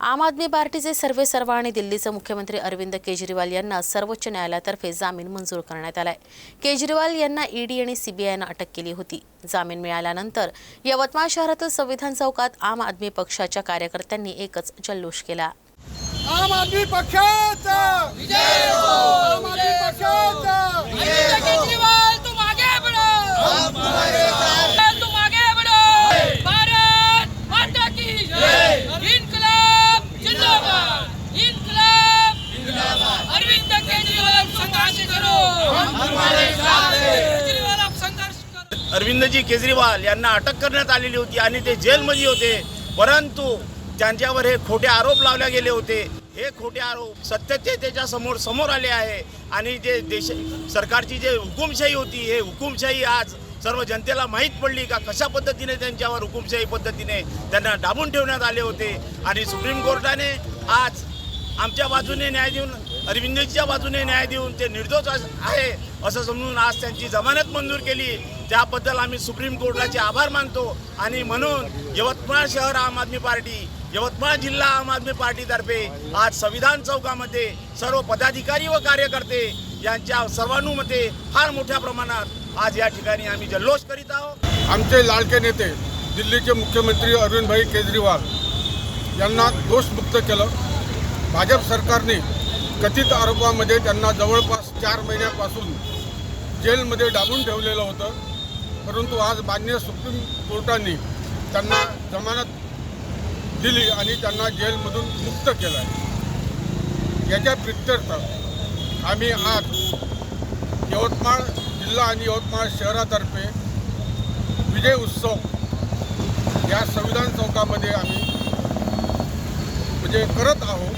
आम आदमी पार्टीचे सर्वेसर्वा आणि दिल्लीचे मुख्यमंत्री अरविंद केजरीवाल यांना सर्वोच्च न्यायालयातर्फे जामीन मंजूर करण्यात आलाय। केजरीवाल यांना ईडी आणि सीबीआयने अटक केली होती। जामीन मिळाल्यानंतर यवतमाळ शहरातील संविधान चौकात आम आदमी पक्षाच्या कार्यकर्त्यांनी एकच जल्लोष केला। आम आदमी पक्षाचा विजय हो, आम आदमी पक्षाचा विजय हो। केजरीवाल तुम आगे बढ़ो, हम तुम्हारे साथ हैं, तुम आगे बढ़ो। भारत माता की जय। इनकलाब जिंदाबाद, इनकलाब जिंदाबाद। अरविंद केजरीवाल संघर्ष करो, हम तुम्हारे साथ हैं। केजरीवाल आप संघर्ष करो। अरविंदजी केजरीवाल यांना अटक करण्यात आलेली होती आणि ते जेलमध्ये होते, परंतु त्यांच्यावर हे खोटे आरोप लावले गेले होते। हे खोटे आरोप सत्यतेच्या समोर आले आहे आणि जे सरकारची जे हुकुमशाही होती, हे हुकुमशाही आज सर्व जनतेला माहीत पडली का कशा पद्धतीने त्यांच्यावर हुकुमशाही पद्धतीने त्यांना दाबून ठेवण्यात आले होते। आणि सुप्रीम कोर्टाने आज आमच्या बाजूने न्याय देऊन, अरविंदजीच्या बाजूने न्याय देऊन ते निर्दोष आहे असं समजून आज त्यांची जमानत मंजूर केली। त्याबद्दल आम्ही सुप्रीम कोर्टाचे आभार मानतो आणि म्हणून यवतमाळ शहर आम आदमी पार्टी, यवतमाळ जिल्हा आम आदमी पार्टीतर्फे आज संविधान चौकामध्ये सर्व पदाधिकारी व कार्यकर्ते यांच्या सर्वानुमते फार मोठ्या प्रमाणात आज या ठिकाणी आम्ही जल्लोष करीत आहोत। आमचे लाडके नेते दिल्लीचे मुख्यमंत्री अरविंदभाई केजरीवाल यांना दोषमुक्त केलं। भाजप सरकारने कथित आरोपामध्ये त्यांना जवळपास 4 महिन्यापासून जेलमध्ये डांबून ठेवलेलं होतं, परंतु आज माननीय सुप्रीम कोर्टाने त्यांना जमानत दिली आणि त्यांना जेलमधून मुक्त केलं आहे। याच्या प्रित्यर्थ आम्ही आज यवतमाळ जिल्हा आणि यवतमाळ शहरातर्फे विजय उत्सव या संविधान चौकामध्ये आम्ही करत आहोत।